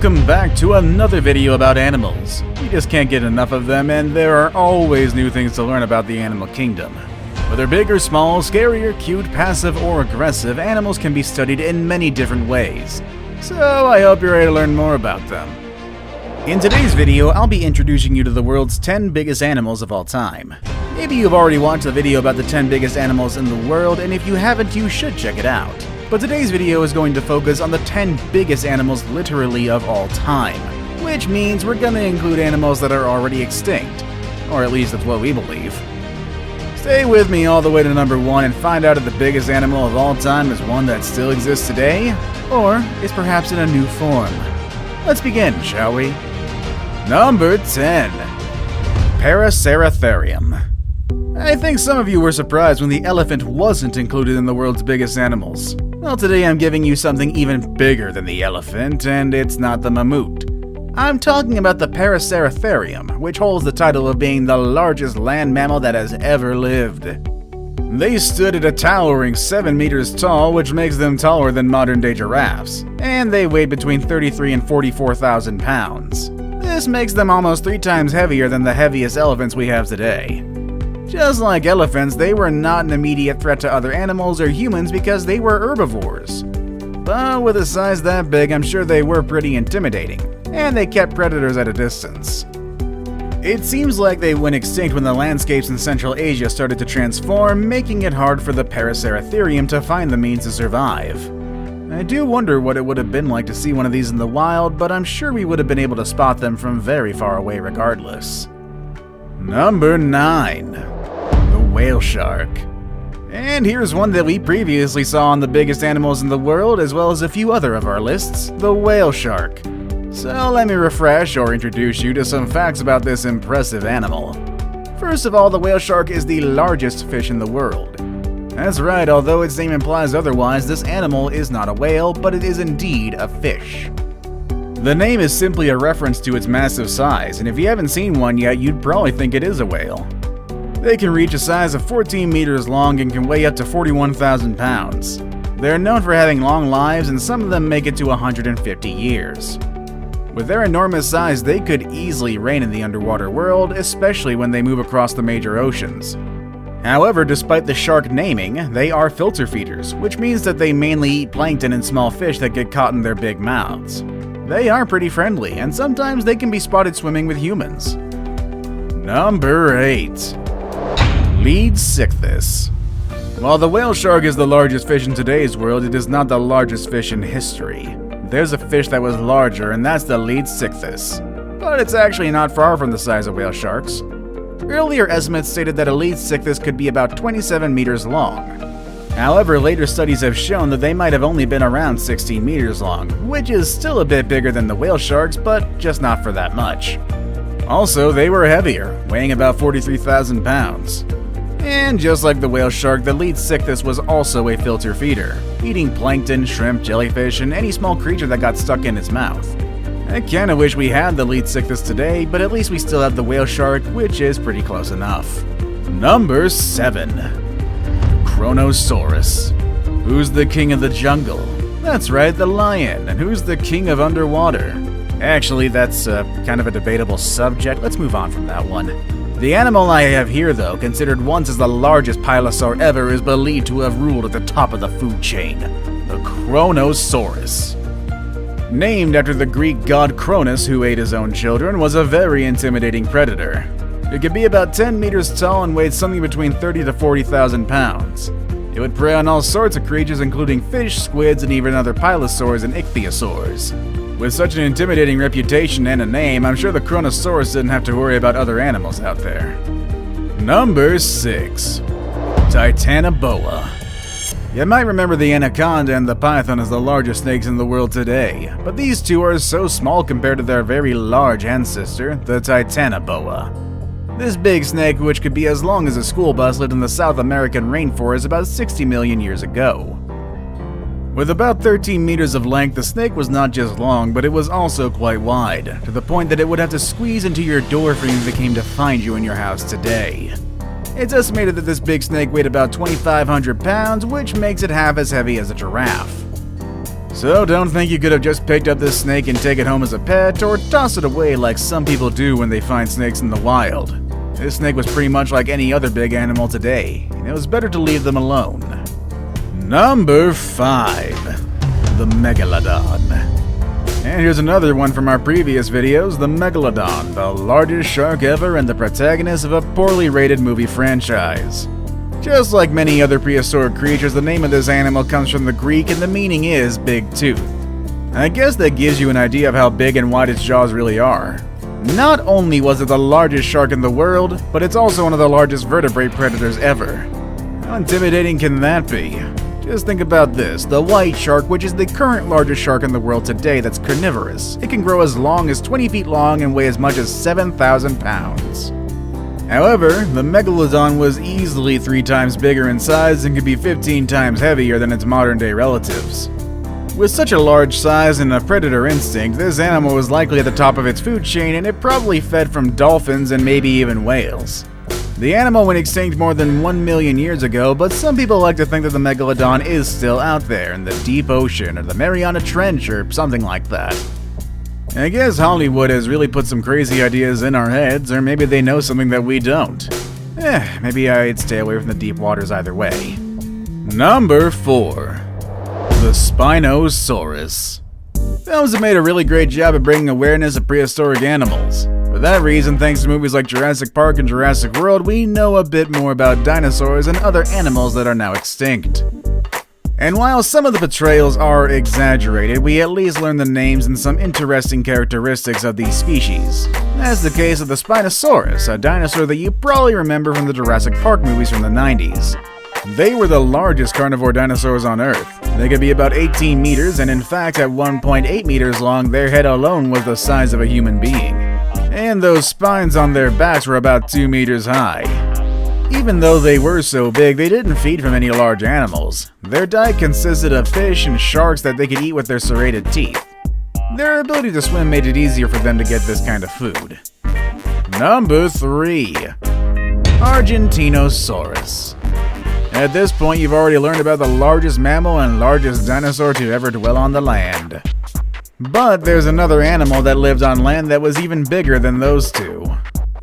Welcome back to another video about animals. You just can't get enough of them, and there are always new things to learn about the animal kingdom. Whether big or small, scary or cute, passive or aggressive, animals can be studied in many different ways. So I hope you're ready to learn more about them. In today's video, I'll be introducing you to the world's 10 biggest animals of all time. Maybe you've already watched the video about the 10 biggest animals in the world, and if you haven't, you should check it out. But today's video is going to focus on the 10 biggest animals literally of all time, which means we're going to include animals that are already extinct, or at least that's what we believe. Stay with me all the way to number 1 and find out if the biggest animal of all time is one that still exists today, or is perhaps in a new form. Let's begin, shall we? Number 10. Paraceratherium. I think some of you were surprised when the elephant wasn't included in the world's biggest animals. Well, today I'm giving you something even bigger than the elephant, and it's not the mammoth. I'm talking about the Paraceratherium, which holds the title of being the largest land mammal that has ever lived. They stood at a towering 7 meters tall, which makes them taller than modern-day giraffes, and they weighed between 33 and 44,000 pounds. This makes them almost 3 times heavier than the heaviest elephants we have today. Just like elephants, they were not an immediate threat to other animals or humans because they were herbivores. But with a size that big, I'm sure they were pretty intimidating, and they kept predators at a distance. It seems like they went extinct when the landscapes in Central Asia started to transform, making it hard for the Paraceratherium to find the means to survive. I do wonder what it would have been like to see one of these in the wild, but I'm sure we would have been able to spot them from very far away regardless. Number 9. The whale shark. And here's one that we previously saw on the biggest animals in the world, as well as a few other of our lists, the whale shark. So let me refresh or introduce you to some facts about this impressive animal. First of all, the whale shark is the largest fish in the world. That's right, although its name implies otherwise, this animal is not a whale, but it is indeed a fish. The name is simply a reference to its massive size, and if you haven't seen one yet, you'd probably think it is a whale. They can reach a size of 14 meters long and can weigh up to 41,000 pounds. They're known for having long lives, and some of them make it to 150 years. With their enormous size, they could easily reign in the underwater world, especially when they move across the major oceans. However, despite the shark naming, they are filter feeders, which means that they mainly eat plankton and small fish that get caught in their big mouths. They are pretty friendly, and sometimes they can be spotted swimming with humans. Number 8. Leadsichthys. While the whale shark is the largest fish in today's world, it is not the largest fish in history. There's a fish that was larger, and that's the Leadsichthys. But it's actually not far from the size of whale sharks. Earlier estimates stated that a Leadsichthys could be about 27 meters long. However, later studies have shown that they might have only been around 16 meters long, which is still a bit bigger than the whale sharks, but just not for that much. Also, they were heavier, weighing about 43,000 pounds. And just like the whale shark, the Leadsichthys was also a filter feeder, eating plankton, shrimp, jellyfish, and any small creature that got stuck in its mouth. I kinda wish we had the Leadsichthys today, but at least we still have the whale shark, which is pretty close enough. Number 7. Kronosaurus. Who's the king of the jungle? That's right, the lion. And who's the king of underwater? Actually, that's kind of a debatable subject. Let's move on from that one. The animal I have here, though, considered once as the largest pilosaur ever, is believed to have ruled at the top of the food chain. The Kronosaurus. Named after the Greek god Cronus, who ate his own children, was a very intimidating predator. It could be about 10 meters tall and weighed something between 30 to 40,000 pounds. It would prey on all sorts of creatures, including fish, squids, and even other pilosaurs and ichthyosaurs. With such an intimidating reputation and a name, I'm sure the Kronosaurus didn't have to worry about other animals out there. Number 6. Titanoboa. You might remember the anaconda and the python as the largest snakes in the world today, but these two are so small compared to their very large ancestor, the Titanoboa. This big snake, which could be as long as a school bus, lived in the South American rainforest about 60 million years ago. With about 13 meters of length, the snake was not just long, but it was also quite wide, to the point that it would have to squeeze into your door frame if it came to find you in your house today. It's estimated that this big snake weighed about 2,500 pounds, which makes it half as heavy as a giraffe. So don't think you could have just picked up this snake and take it home as a pet, or toss it away like some people do when they find snakes in the wild. This snake was pretty much like any other big animal today, and it was better to leave them alone. Number 5. The Megalodon. And here's another one from our previous videos, the Megalodon, the largest shark ever and the protagonist of a poorly rated movie franchise. Just like many other prehistoric creatures, the name of this animal comes from the Greek and the meaning is big tooth. I guess that gives you an idea of how big and wide its jaws really are. Not only was it the largest shark in the world, but it's also one of the largest vertebrate predators ever. How intimidating can that be? Just think about this, the white shark, which is the current largest shark in the world today that's carnivorous. It can grow as long as 20 feet long and weigh as much as 7,000 pounds. However, the Megalodon was easily 3 times bigger in size and could be 15 times heavier than its modern-day relatives. With such a large size and a predator instinct, this animal was likely at the top of its food chain and it probably fed from dolphins and maybe even whales. The animal went extinct more than 1 million years ago, but some people like to think that the Megalodon is still out there in the deep ocean or the Mariana Trench or something like that. I guess Hollywood has really put some crazy ideas in our heads, or maybe they know something that we don't. Maybe I'd stay away from the deep waters either way. Number 4. The Spinosaurus. Films have made a really great job of bringing awareness of prehistoric animals. For that reason, thanks to movies like Jurassic Park and Jurassic World, we know a bit more about dinosaurs and other animals that are now extinct. And while some of the portrayals are exaggerated, we at least learn the names and some interesting characteristics of these species. That's the case of the Spinosaurus, a dinosaur that you probably remember from the Jurassic Park movies from the 90s. They were the largest carnivore dinosaurs on Earth. They could be about 18 meters, and in fact at 1.8 meters long, their head alone was the size of a human being. And those spines on their backs were about 2 meters high. Even though they were so big, they didn't feed from any large animals. Their diet consisted of fish and sharks that they could eat with their serrated teeth. Their ability to swim made it easier for them to get this kind of food. Number 3. Argentinosaurus. At this point, you've already learned about the largest mammal and largest dinosaur to ever dwell on the land. But there's another animal that lived on land that was even bigger than those two.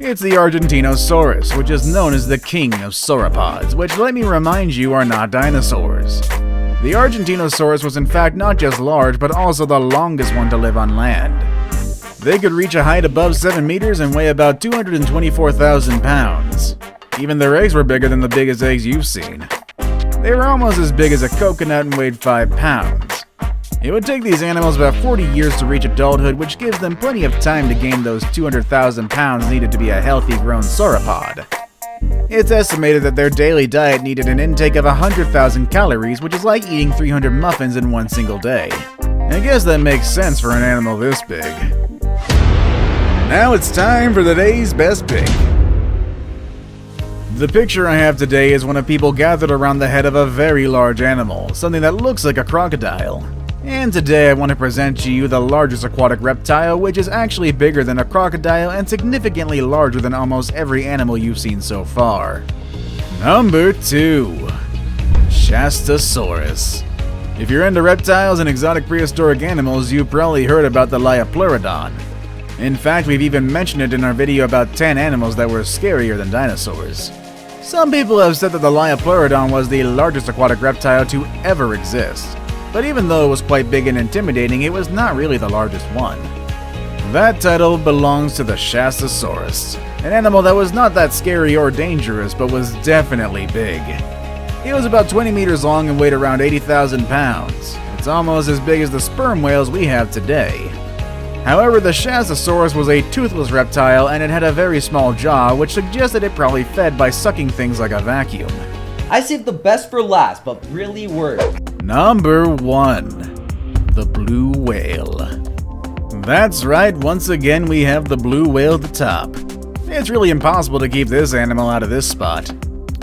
It's the Argentinosaurus, which is known as the king of sauropods, which, let me remind you, are not dinosaurs. The Argentinosaurus was in fact not just large, but also the longest one to live on land. They could reach a height above 7 meters and weigh about 224,000 pounds. Even their eggs were bigger than the biggest eggs you've seen. They were almost as big as a coconut and weighed 5 pounds. It would take these animals about 40 years to reach adulthood, which gives them plenty of time to gain those 200,000 pounds needed to be a healthy grown sauropod. It's estimated that their daily diet needed an intake of 100,000 calories, which is like eating 300 muffins in one single day. I guess that makes sense for an animal this big. Now it's time for the day's best pick. The picture I have today is one of people gathered around the head of a very large animal, something that looks like a crocodile. And today I want to present to you the largest aquatic reptile, which is actually bigger than a crocodile and significantly larger than almost every animal you've seen so far. Number 2. Shastasaurus. If you're into reptiles and exotic prehistoric animals, you've probably heard about the Liopleurodon. In fact, we've even mentioned it in our video about 10 animals that were scarier than dinosaurs. Some people have said that the Liopleurodon was the largest aquatic reptile to ever exist. But even though it was quite big and intimidating, it was not really the largest one. That title belongs to the Shastasaurus, an animal that was not that scary or dangerous, but was definitely big. It was about 20 meters long and weighed around 80,000 pounds. It's almost as big as the sperm whales we have today. However, the Shastasaurus was a toothless reptile and it had a very small jaw, which suggested it probably fed by sucking things like a vacuum. I saved the best for last, but really worked. Number 1. The blue whale. That's right, once again we have the blue whale at the top. It's really impossible to keep this animal out of this spot.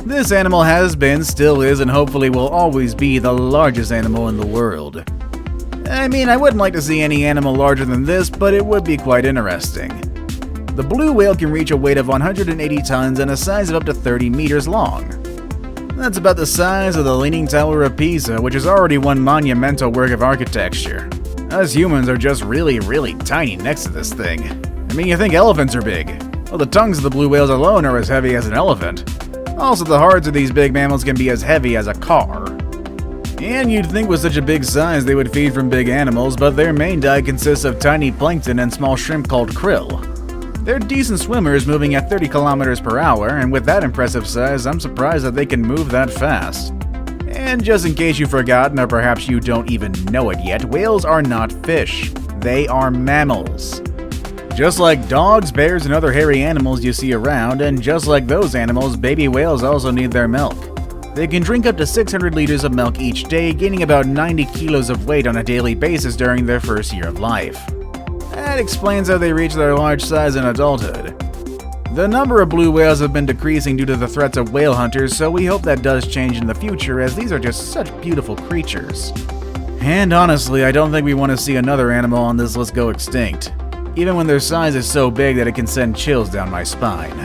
This animal has been, still is, and hopefully will always be the largest animal in the world. I mean, I wouldn't like to see any animal larger than this, but it would be quite interesting. The blue whale can reach a weight of 180 tons and a size of up to 30 meters long. That's about the size of the Leaning Tower of Pisa, which is already one monumental work of architecture. Us humans are just really, really tiny next to this thing. I mean, you think elephants are big. Well, the tongues of the blue whales alone are as heavy as an elephant. Also, the hearts of these big mammals can be as heavy as a car. And you'd think with such a big size they would feed from big animals, but their main diet consists of tiny plankton and small shrimp called krill. They're decent swimmers, moving at 30 kilometers per hour, and with that impressive size, I'm surprised that they can move that fast. And just in case you've forgotten, or perhaps you don't even know it yet, whales are not fish. They are mammals. Just like dogs, bears, and other hairy animals you see around, and just like those animals, baby whales also need their milk. They can drink up to 600 liters of milk each day, gaining about 90 kilos of weight on a daily basis during their first year of life. That explains how they reach their large size in adulthood. The number of blue whales have been decreasing due to the threats of whale hunters, so we hope that does change in the future, as these are just such beautiful creatures. And honestly, I don't think we want to see another animal on this list go extinct, even when their size is so big that it can send chills down my spine.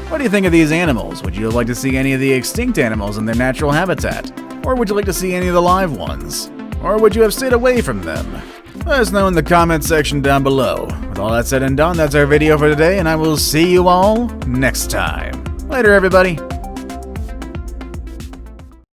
What do you think of these animals? Would you like to see any of the extinct animals in their natural habitat? Or would you like to see any of the live ones? Or would you have stayed away from them? Let us know in the comments section down below. With all that said and done, that's our video for today, and I will see you all next time. Later, everybody.